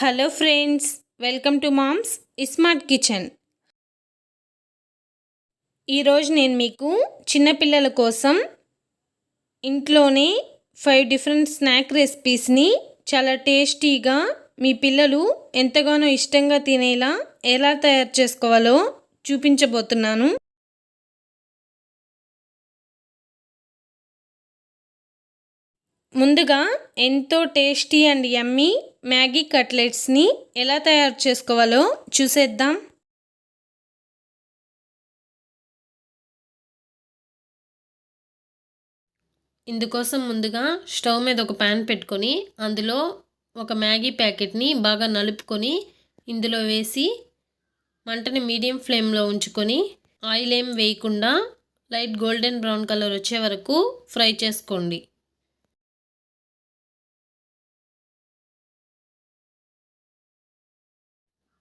Hello friends, welcome to mom's smart kitchen. ఈరోజు నేను మీకు చిన్నపిల్లల కోసం ఇంట్లోనే 5 డిఫరెంట్ స్నాక్ రెసిపీస్ని చాలా టేస్టీగా మీ పిల్లలు ఎంతగానో ఇష్టంగా తినేలా ఎలా తయారు చేసుకోవాలో చూపించబోతున్నాను. ముందుగా ఎంతో టేస్టీ అండ్ యమ్మీ మ్యాగీ కట్లెట్స్ని ఎలా తయారు చేసుకోవాలో చూసేద్దాం. ఇందుకోసం ముందుగా స్టవ్ మీద ఒక ప్యాన్ పెట్టుకొని అందులో ఒక మ్యాగీ ప్యాకెట్ని బాగా నలుపుకొని ఇందులో వేసి మంటని మీడియం ఫ్లేమ్లో ఉంచుకొని ఆయిల్ ఏం వేయకుండా లైట్ గోల్డెన్ బ్రౌన్ కలర్ వచ్చే వరకు ఫ్రై చేసుకోండి.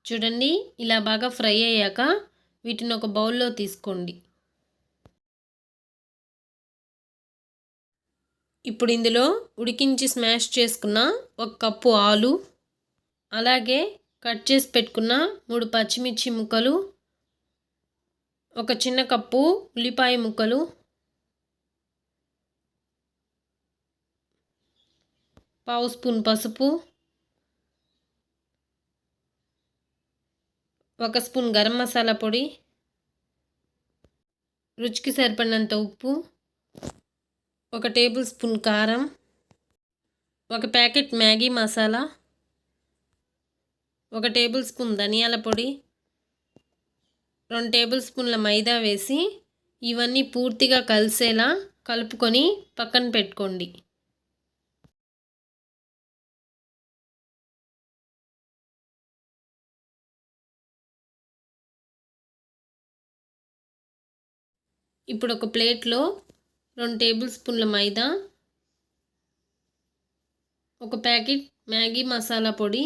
చూడండి, ఇలా బాగా ఫ్రై అయ్యాక వీటిని ఒక బౌల్లో తీసుకోండి. ఇప్పుడు ఇందులో ఉడికించి స్మాష్ చేసుకున్న 1 కప్పు ఆలు, అలాగే కట్ చేసి పెట్టుకున్న 3 పచ్చిమిర్చి ముక్కలు, 1 చిన్న కప్పు ఉల్లిపాయ ముక్కలు, పావు స్పూన్ పసుపు, 1 స్పూన్ గరం మసాలా పొడి, రుచికి సరిపడినంత ఉప్పు, 1 టేబుల్ స్పూన్ కారం, 1 packet Maggi masala, 1 table spoon ధనియాల పొడి, 2 టేబుల్ స్పూన్ల మైదా వేసి ఇవన్నీ పూర్తిగా కలిసేలా కలుపుకొని పక్కన పెట్టుకోండి. ఇప్పుడు ఒక ప్లేట్లో 2 టేబుల్ స్పూన్ల మైదా, 1 ప్యాకెట్ మ్యాగీ మసాలా పొడి,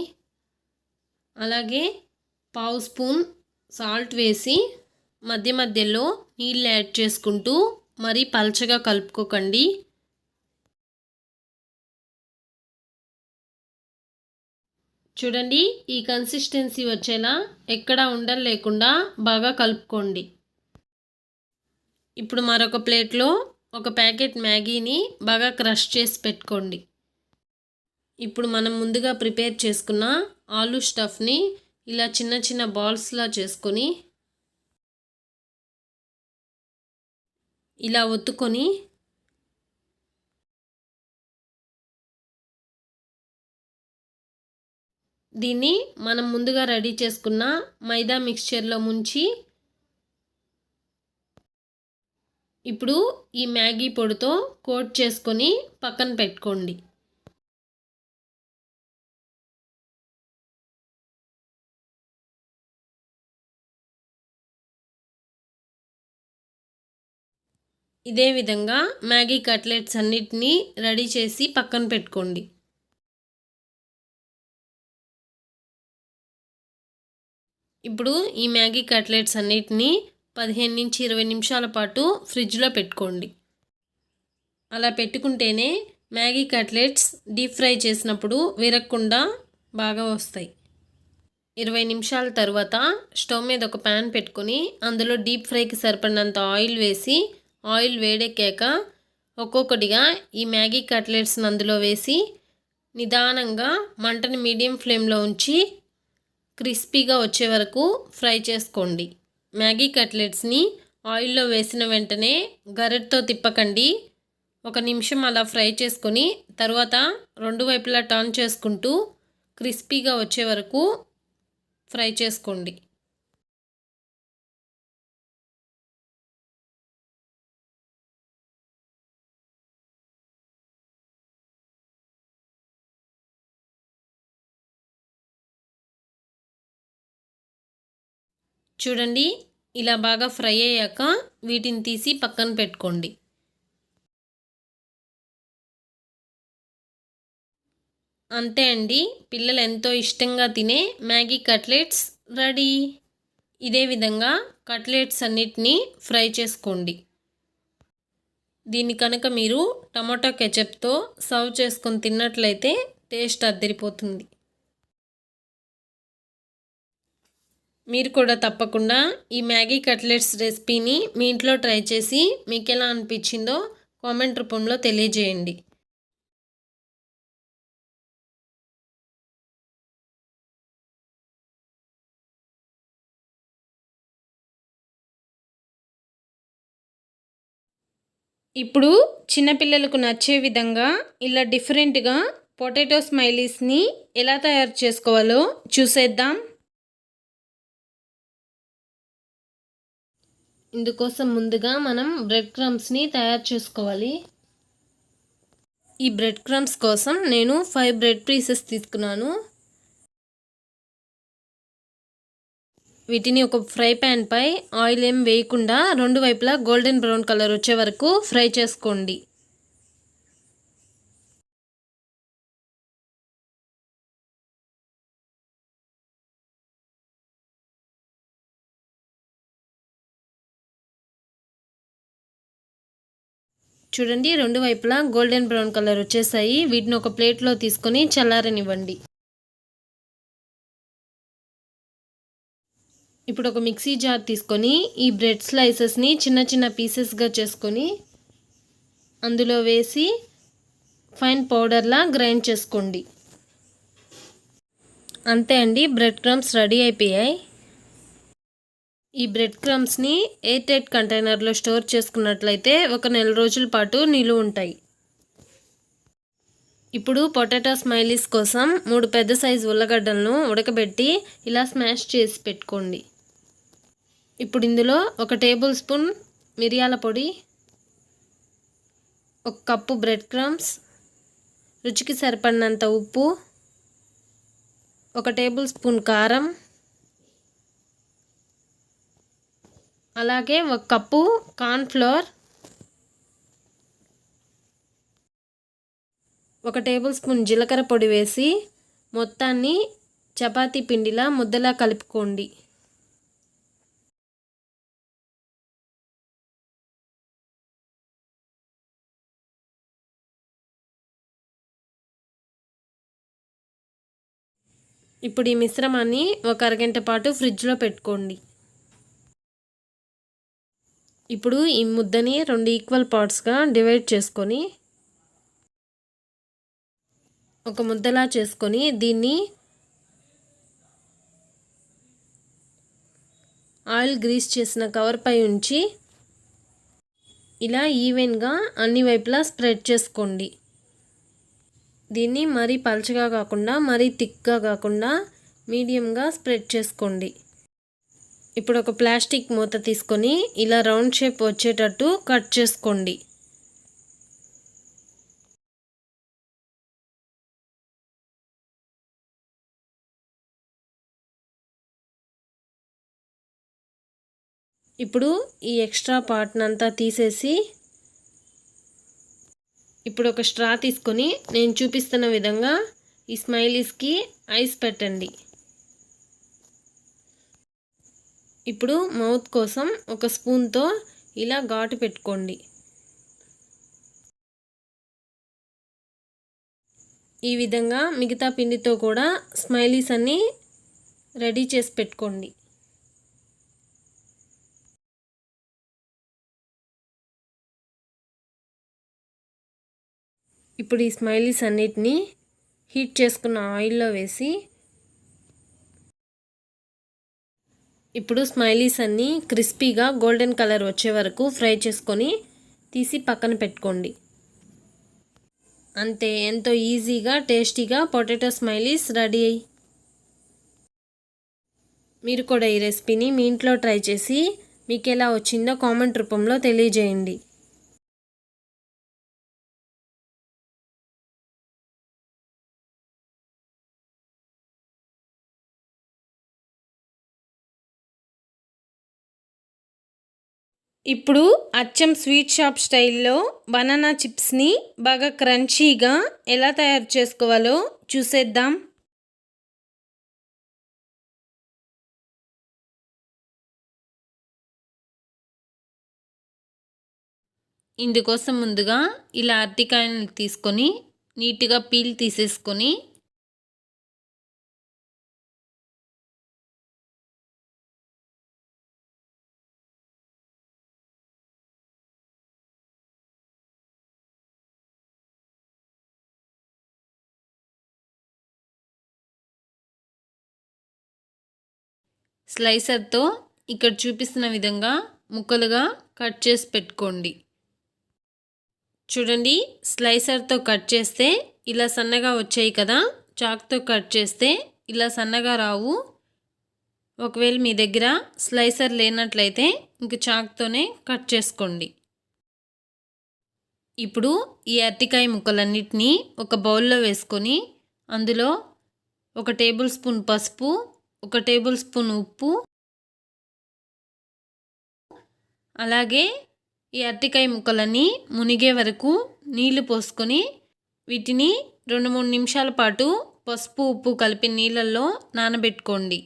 అలాగే పావు స్పూన్ సాల్ట్ వేసి మధ్య మధ్యలో నీళ్ళు యాడ్ చేసుకుంటూ మరీ పల్చగా కలుపుకోకండి. చూడండి, ఈ కన్సిస్టెన్సీ వచ్చేలా ఎక్కడా ఉండలు లేకుండా బాగా కలుపుకోండి. ఇప్పుడు మరొక ప్లేట్లో 1 ప్యాకెట్ మ్యాగీని బాగా క్రష్ చేసి పెట్టుకోండి. ఇప్పుడు మనం ముందుగా ప్రిపేర్ చేసుకున్న ఆలూ స్టఫ్ని ఇలా చిన్న చిన్న బాల్స్లా చేసుకొని ఇలా ఒత్తుకొని దీన్ని మనం ముందుగా రెడీ చేసుకున్న మైదా మిక్స్చర్లో ముంచి ఇప్పుడు ఈ మ్యాగీ పొడితో కోట్ చేసుకొని పక్కన పెట్టుకోండి. ఇదే విధంగా మ్యాగీ కట్లెట్స్ అన్నిటినీ రెడీ చేసి పక్కన పెట్టుకోండి. ఇప్పుడు ఈ మ్యాగీ కట్లెట్స్ అన్నిటినీ 15 నుంచి 20 నిమిషాల పాటు ఫ్రిడ్జ్లో పెట్టుకోండి. అలా పెట్టుకుంటేనే మ్యాగీ కట్లెట్స్ డీప్ ఫ్రై చేసినప్పుడు విరగకుండా బాగా వస్తాయి. 20 నిమిషాల తర్వాత స్టవ్ మీద ఒక ప్యాన్ పెట్టుకొని అందులో డీప్ ఫ్రైకి సరిపడినంత ఆయిల్ వేసి ఆయిల్ వేడెక్కాక ఒక్కొక్కటిగా ఈ మ్యాగీ కట్లెట్స్ని అందులో వేసి నిదానంగా మంటని మీడియం ఫ్లేమ్లో ఉంచి క్రిస్పీగా వచ్చే వరకు ఫ్రై చేసుకోండి. మ్యాగీ కట్లెట్స్ని ఆయిల్లో వేసిన వెంటనే గరిటతో తిప్పకండి. 1 నిమిషం అలా ఫ్రై చేసుకొని తర్వాత 2 వైపులా టర్న్ చేసుకుంటూ క్రిస్పీగా వచ్చే వరకు ఫ్రై చేసుకోండి. చూడండి, ఇలా బాగా ఫ్రై అయ్యాక వీటిని తీసి పక్కన పెట్టుకోండి. అంతే అండి, పిల్లలు ఎంతో ఇష్టంగా తినే మ్యాగీ కట్లెట్స్ రెడీ. ఇదే విధంగా కట్లెట్స్ అన్నిటినీ ఫ్రై చేసుకోండి. దీన్ని కనుక మీరు టమాటో కెచప్తో సర్వ్ చేసుకొని తిన్నట్లయితే టేస్ట్ అద్దరిపోతుంది. మీరు కూడా తప్పకుండా ఈ మ్యాగీ కట్లెట్స్ రెసిపీని మీ ఇంట్లో ట్రై చేసి మీకు ఎలా అనిపించిందో కామెంట్ రూపంలో తెలియజేయండి. ఇప్పుడు చిన్నపిల్లలకు నచ్చే విధంగా ఇలా డిఫరెంట్గా పొటాటో స్మైలీస్ని ఎలా తయారు చేసుకోవాలో చూసేద్దాం. ఇందుకోసం ముందుగా మనం బ్రెడ్ క్రమ్స్ని తయారు చేసుకోవాలి. ఈ బ్రెడ్ క్రమ్స్ కోసం నేను 5 బ్రెడ్ పీసెస్ తీసుకున్నాను. వీటిని ఒక ఫ్రై ప్యాన్ పై ఆయిల్ ఏం వేయకుండా రెండు వైపులా గోల్డెన్ బ్రౌన్ కలర్ వచ్చే వరకు ఫ్రై చేసుకోండి. చూడండి, రెండు వైపులా గోల్డెన్ బ్రౌన్ కలర్ వచ్చేసాయి. వీటిని ఒక ప్లేట్లో తీసుకొని చల్లారనివ్వండి. ఇప్పుడు ఒక మిక్సీ జార్ తీసుకొని ఈ బ్రెడ్ స్లైసెస్ని చిన్న చిన్న పీసెస్గా చేసుకొని అందులో వేసి ఫైన్ పౌడర్లా గ్రైండ్ చేసుకోండి. అంతే అండి, బ్రెడ్ క్రమ్స్ రెడీ అయిపోయాయి. ఈ బ్రెడ్ క్రమ్స్ని ఎయిర్ టైట్ కంటైనర్లో స్టోర్ చేసుకున్నట్లయితే 1 నెల రోజుల పాటు నిలువ ఉంటాయి. ఇప్పుడు పొటాటో స్మైలీస్ కోసం 3 పెద్ద సైజు ఉల్లగడ్డలను ఉడకబెట్టి ఇలా స్మాష్ చేసి పెట్టుకోండి. ఇప్పుడు ఇందులో 1 టేబుల్ స్పూన్ మిరియాల పొడి, 1 కప్పు బ్రెడ్ క్రమ్స్, రుచికి సరిపడినంత ఉప్పు, 1 టేబుల్ స్పూన్ కారం, అలాగే 1 cup corn flour, 1 table spoon జీలకర్ర పొడి వేసి మొత్తాన్ని చపాతీ పిండిలా ముద్దలా కలుపుకోండి. ఇప్పుడు ఈ మిశ్రమాన్ని 1 అరగంట పాటు ఫ్రిడ్జ్లో పెట్టుకోండి. ఇప్పుడు ఈ ముద్దని 2 ఈక్వల్ పార్ట్స్గా డివైడ్ చేసుకొని ఒక ముద్దలా చేసుకొని దీన్ని ఆయిల్ గ్రీస్ చేసిన కవర్ పై ఉంచి ఇలా ఈవెన్గా అన్ని వైపులా స్ప్రెడ్ చేసుకోండి. దీన్ని మరీ పల్చగా కాకుండా మరీ థిక్గా కాకుండా మీడియంగా స్ప్రెడ్ చేసుకోండి. ఇప్పుడు ఒక ప్లాస్టిక్ మూత తీసుకొని ఇలా రౌండ్ షేప్ వచ్చేటట్టు కట్ చేసుకోండి. ఇప్పుడు ఈ ఎక్స్ట్రా పార్ట్నంతా తీసేసి ఇప్పుడు ఒక స్ట్రా తీసుకొని నేను చూపిస్తున్న విధంగా ఈ స్మైలీస్కి ఐస్ పెట్టండి. ఇప్పుడు మౌత్ కోసం ఒక స్పూన్తో ఇలా ఘాటు పెట్టుకోండి. ఈ విధంగా మిగతా పిండితో కూడా స్మైలీస్ అన్నీ రెడీ చేసి పెట్టుకోండి. ఇప్పుడు ఈ స్మైలీస్ అన్నిటినీ హీట్ చేసుకున్న ఆయిల్లో వేసి ఇప్పుడు స్మైలీస్ అన్నీ క్రిస్పీగా గోల్డెన్ కలర్ వచ్చే వరకు ఫ్రై చేసుకొని తీసి పక్కన పెట్టుకోండి. అంతే, ఎంతో ఈజీగా టేస్టీగా పొటాటో స్మైలీస్ రెడీ అయ్యి. మీరు కూడా ఈ రెసిపీని మీ ఇంట్లో ట్రై చేసి మీకు ఎలా వచ్చిందో కామెంట్ రూపంలో తెలియజేయండి. ఇప్పుడు అచ్చం స్వీట్ షాప్ స్టైల్లో బనానా చిప్స్ని బాగా క్రంచీగా ఎలా తయారు చేసుకోవాలో చూసేద్దాం. ఇందుకోసం ముందుగా ఇలా అరటికాయలను తీసుకొని నీట్గా పీల్ తీసేసుకొని స్లైసర్తో ఇక్కడ చూపిస్తున్న విధంగా ముక్కలుగా కట్ చేసి పెట్టుకోండి. చూడండి, స్లైసర్తో కట్ చేస్తే ఇలా సన్నగా వచ్చాయి కదా, చాక్తో కట్ చేస్తే ఇలా సన్నగా రావు. ఒకవేళ మీ దగ్గర స్లైసర్ లేనట్లయితే ఇంక చాక్తోనే కట్ చేసుకోండి. ఇప్పుడు ఈ అరటికాయ ముక్కలన్నిటినీ ఒక బౌల్లో వేసుకొని అందులో 1 టేబుల్ స్పూన్ పసుపు, 1 టేబుల్ స్పూన్ ఉప్పు, అలాగే ఈ అరటికాయ ముక్కలన్నీ మునిగే వరకు నీళ్లు పోసుకొని వీటిని 2-3 నిమిషాల పాటు పసుపు ఉప్పు కలిపి నీళ్ళల్లో నానబెట్టుకోండి.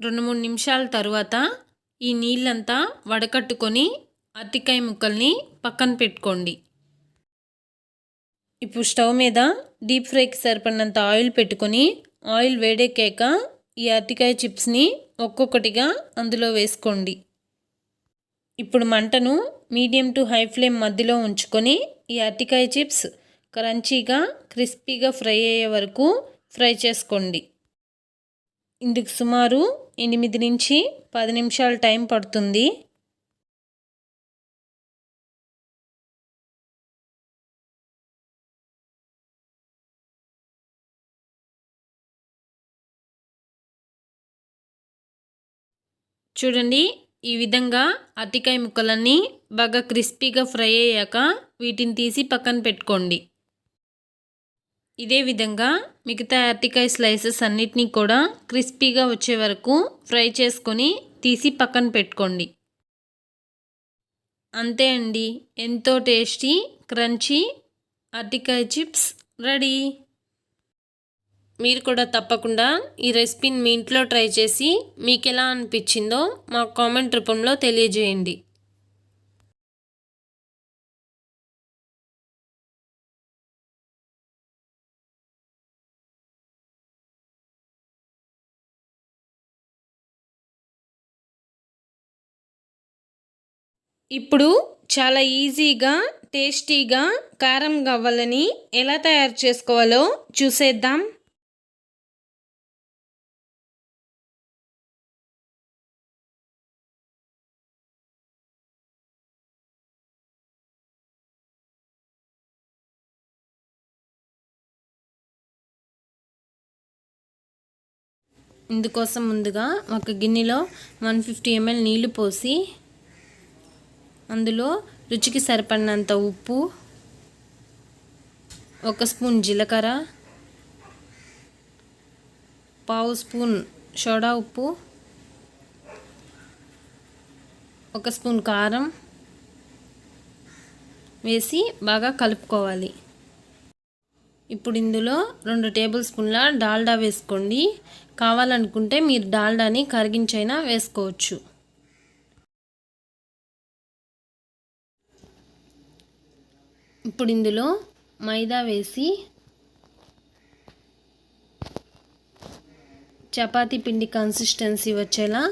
2-3 నిమిషాల తర్వాత ఈ నీళ్ళంతా వడకట్టుకొని అరటికాయ ముక్కల్ని పక్కన పెట్టుకోండి. ఇప్పుడు స్టవ్ మీద డీప్ ఫ్రైకి సరిపడినంత ఆయిల్ పెట్టుకొని ఆయిల్ వేడెక్కాక ఈ అరటికాయ చిప్స్ని ఒక్కొక్కటిగా అందులో వేసుకోండి. ఇప్పుడు మంటను మీడియం టు హై ఫ్లేమ్ మధ్యలో ఉంచుకొని ఈ అరటికాయ చిప్స్ క్రంచీగా క్రిస్పీగా ఫ్రై అయ్యే వరకు ఫ్రై చేసుకోండి. ఇందుకు సుమారు 8 నుంచి 10 నిమిషాలు టైం పడుతుంది. చూడండి, ఈ విధంగా అరటికాయ ముక్కలన్నీ బాగా క్రిస్పీగా ఫ్రై అయ్యాక వీటిని తీసి పక్కన పెట్టుకోండి. ఇదే విధంగా మిగతా అరటికాయ స్లైసెస్ అన్నిటినీ కూడా క్రిస్పీగా వచ్చే వరకు ఫ్రై చేసుకొని తీసి పక్కన పెట్టుకోండి. అంతే అండి, ఎంతో టేస్టీ క్రంచీ అరటికాయ చిప్స్ రెడీ. మీరు కూడా తప్పకుండా ఈ రెసిపీని మీ ఇంట్లో ట్రై చేసి మీకు ఎలా అనిపించిందో మాకు కామెంట్ రూపంలో తెలియజేయండి. ఇప్పుడు చాలా ఈజీగా టేస్టీగా కారం గవ్వలని ఎలా తయారు చేసుకోవాలో చూసేద్దాం. ఇందుకోసం ముందుగా ఒక గిన్నెలో 150 ml నీళ్లు పోసి అందులో రుచికి సరిపడినంత ఉప్పు, 1 స్పూన్ జీలకర్ర, 1/2 స్పూన్ సోడా ఉప్పు, 1 స్పూన్ కారం వేసి బాగా కలుపుకోవాలి. ఇప్పుడు ఇందులో 2 టేబుల్ స్పూన్ల డాల్డా వేసుకోండి. కావాలనుకుంటే మీరు డాల్డాని కరిగించైనా వేసుకోవచ్చు. ఇప్పుడు ఇందులో మైదా వేసి చపాతీ పిండి కన్సిస్టెన్సీ వచ్చేలా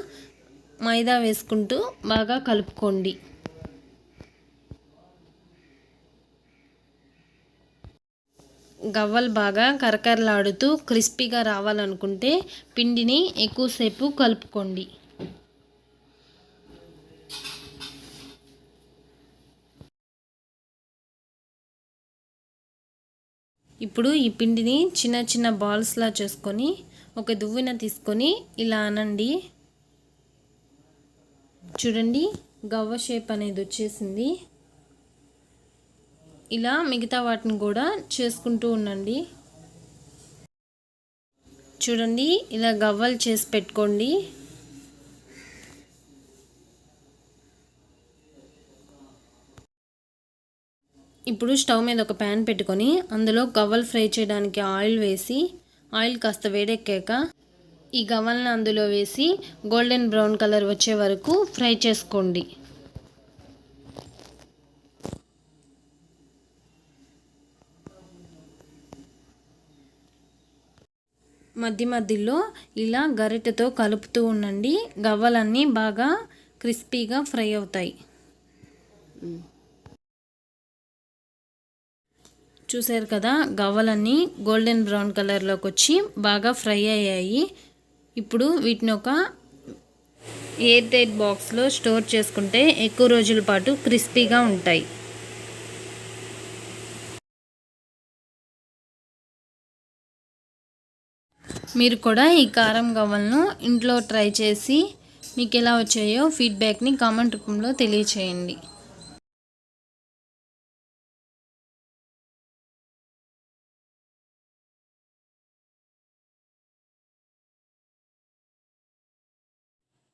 మైదా వేసుకుంటూ బాగా కలుపుకోండి. గవ్వలు బాగా కరకరలాడుతూ క్రిస్పీగా రావాలనుకుంటే పిండిని ఎక్కువసేపు కలుపుకోండి. ఇప్పుడు ఈ పిండిని చిన్న చిన్న బాల్స్లా చేసుకొని ఒక దువ్వెన తీసుకొని ఇలా అనండి. చూడండి, గవ్వ షేప్ అనేది వచ్చేసింది. ఇలా మిగతా వాటిని కూడా చేసుకుంటూ ఉండండి. చూడండి, ఇలా గవ్వలు చేసి పెట్టుకోండి. ఇప్పుడు స్టవ్ మీద ఒక ప్యాన్ పెట్టుకొని అందులో గవ్వలు ఫ్రై చేయడానికి ఆయిల్ వేసి ఆయిల్ కాస్త వేడెక్కాక ఈ గవ్వలను అందులో వేసి గోల్డెన్ బ్రౌన్ కలర్ వచ్చే వరకు ఫ్రై చేసుకోండి. మధ్య మధ్యలో ఇలా గరిటెతో కలుపుతూ ఉండండి. గవ్వలన్నీ బాగా క్రిస్పీగా ఫ్రై అవుతాయి. చూసారు కదా, గవ్వలన్నీ గోల్డెన్ బ్రౌన్ కలర్లోకి వచ్చి బాగా ఫ్రై అయ్యాయి. ఇప్పుడు వీటిని ఒక ఎయిర్ టైట్ బాక్స్లో స్టోర్ చేసుకుంటే ఎక్కువ రోజుల పాటు క్రిస్పీగా ఉంటాయి. మీరు కూడా ఈ కారం గవ్వలను ఇంట్లో ట్రై చేసి మీకు ఎలా వచ్చాయో ఫీడ్బ్యాక్ని కామెంట్ రూపంలో తెలియచేయండి.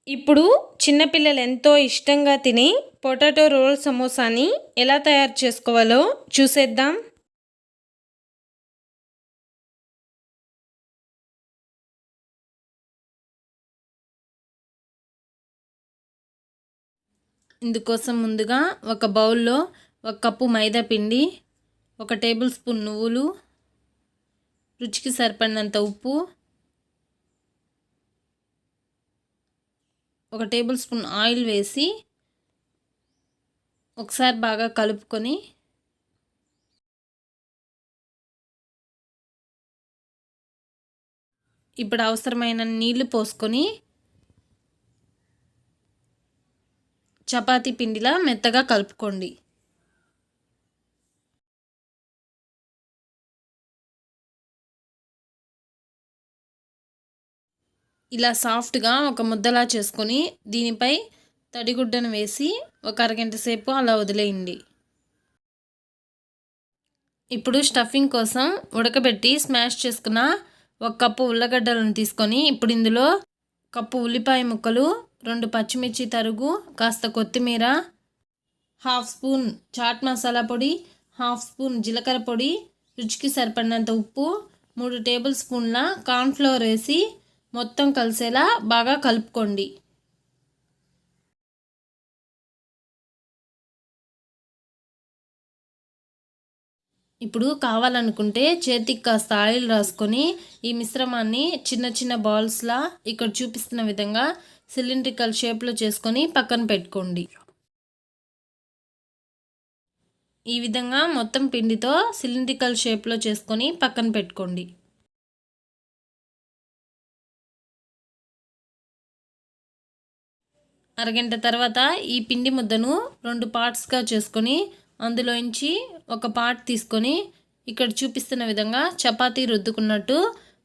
ఇప్పుడు చిన్నపిల్లలు ఎంతో ఇష్టంగా తినే పొటాటో రోల్ సమోసాని ఎలా తయారు చేసుకోవాలో చూసేద్దాం. ఇందుకోసం ముందుగా ఒక బౌల్లో 1 కప్పు మైదా పిండి, 1 టేబుల్ స్పూన్ నువ్వులు, రుచికి సరిపడినంత ఉప్పు, 1 టేబుల్ స్పూన్ ఆయిల్ వేసి ఒకసారి బాగా కలుపుకొని ఇప్పుడు అవసరమైన నీళ్లు పోసుకొని చపాతీ పిండిలా మెత్తగా కలుపుకోండి. ఇలా సాఫ్ట్గా ఒక ముద్దలా చేసుకొని దీనిపై తడిగుడ్డను వేసి ఒక అరగంట సేపు అలా వదిలేయండి. ఇప్పుడు స్టఫింగ్ కోసం ఉడకబెట్టి స్మాష్ చేసుకున్న 1 కప్పు ఉల్లగడ్డలను తీసుకొని ఇప్పుడు ఇందులో 1 కప్పు ఉల్లిపాయ ముక్కలు, 2 పచ్చిమిర్చి తరుగు, కాస్త కొత్తిమీర, 1/2 స్పూన్ చాట్ మసాలా పొడి, 1/2 స్పూన్ జీలకర్ర పొడి, రుచికి సరిపడినంత ఉప్పు, 3 టేబుల్ స్పూన్ల కార్న్ఫ్లోర్ వేసి మొత్తం కలిసేలా బాగా కలుపుకోండి. ఇప్పుడు కావాలనుకుంటే చేతికి కాస్త ఆయిల్ రాసుకొని ఈ మిశ్రమాన్ని చిన్న చిన్న బాల్స్లా ఇక్కడ చూపిస్తున్న విధంగా సిలిండ్రికల్ షేప్లో చేసుకొని పక్కన పెట్టుకోండి. ఈ విధంగా మొత్తం పిండితో సిలిండ్రికల్ షేప్లో చేసుకొని పక్కన పెట్టుకోండి. అరగంట తర్వాత ఈ పిండి ముద్దను 2 పార్ట్స్గా చేసుకొని అందులోంచి ఒక పార్ట్ తీసుకొని ఇక్కడ చూపిస్తున్న విధంగా చపాతీ రుద్దుకున్నట్టు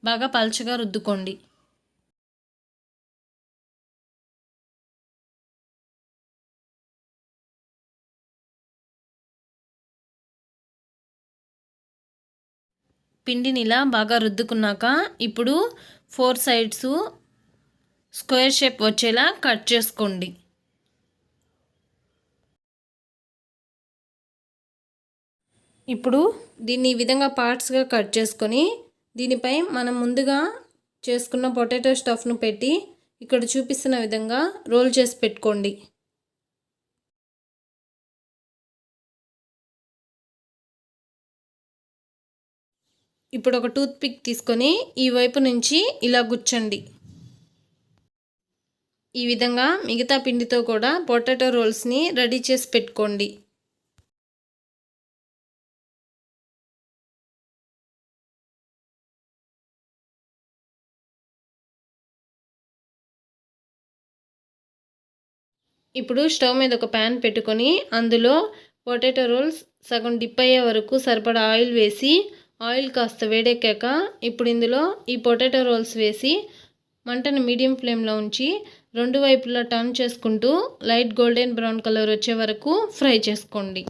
బాగా పల్చగా రుద్దుకోండి. పిండిని ఇలా బాగా రుద్దుకున్నాక ఇప్పుడు 4 సైడ్స్ స్క్వేర్ షేప్ వచ్చేలా కట్ చేసుకోండి. ఇప్పుడు దీన్ని ఈ విధంగా పార్ట్స్గా కట్ చేసుకొని దీనిపై మనం ముందుగా చేసుకున్న పొటాటో స్టఫ్ను పెట్టి ఇక్కడ చూపిస్తున్న విధంగా రోల్ చేసి పెట్టుకోండి. ఇప్పుడు ఒక టూత్ పిక్ తీసుకొని ఈ వైపు నుంచి ఇలా గుచ్చండి. ఈ విధంగా మిగతా పిండితో కూడా పొటాటో రోల్స్ని రెడీ చేసి పెట్టుకోండి. ఇప్పుడు స్టవ్ మీద ఒక ప్యాన్ పెట్టుకొని అందులో పొటాటో రోల్స్ సగం డిప్ అయ్యే వరకు సరిపడా ఆయిల్ వేసి ఆయిల్ కాస్త వేడెక్కాక ఇప్పుడు ఇందులో ఈ పొటాటో రోల్స్ వేసి మంటను మీడియం ఫ్లేమ్లో ఉంచి 2 వైపులా టర్న్ చేసుకుంటూ లైట్ గోల్డెన్ బ్రౌన్ కలర్ వచ్చే వరకు ఫ్రై చేసుకోండి.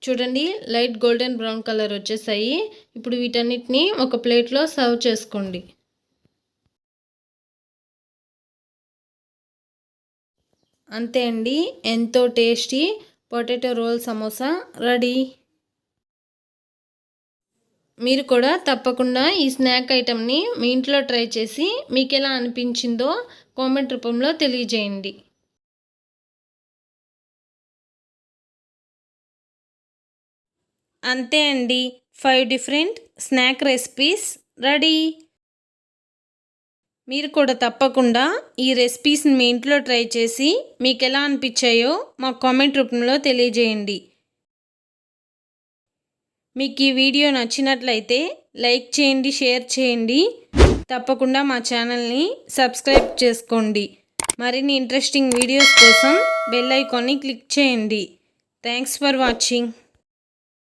చూడండి, లైట్ గోల్డెన్ బ్రౌన్ కలర్ వచ్చేసాయి. ఇప్పుడు వీటన్నిటిని ఒక ప్లేట్లో సర్వ్ చేసుకోండి. అంతే అండి, ఎంతో tasty potato role samosa ready. మీరు కూడా తప్పకుండా ఈ స్నాక్ ఐటెంని మీ ఇంట్లో ట్రై చేసి మీకు ఎలా అనిపించిందో కామెంట్ రూపంలో తెలియజేయండి. అంతే అండి, 5 డిఫరెంట్ స్నాక్ రెసిపీస్ రెడీ. మీరు కూడా తప్పకుండా ఈ రెసిపీస్ని మీ ఇంట్లో ట్రై చేసి మీకు ఎలా అనిపించాయో మాకు కామెంట్ రూపంలో తెలియజేయండి. మీకు ఈ వీడియో నచ్చినట్లయితే లైక్ చేయండి, షేర్ చేయండి. తప్పకుండా మా ఛానల్ని సబ్స్క్రైబ్ చేసుకోండి. మరిన్ని ఇంట్రెస్టింగ్ వీడియోస్ కోసం బెల్ ఐకాన్ని క్లిక్ చేయండి. Thanks for watching.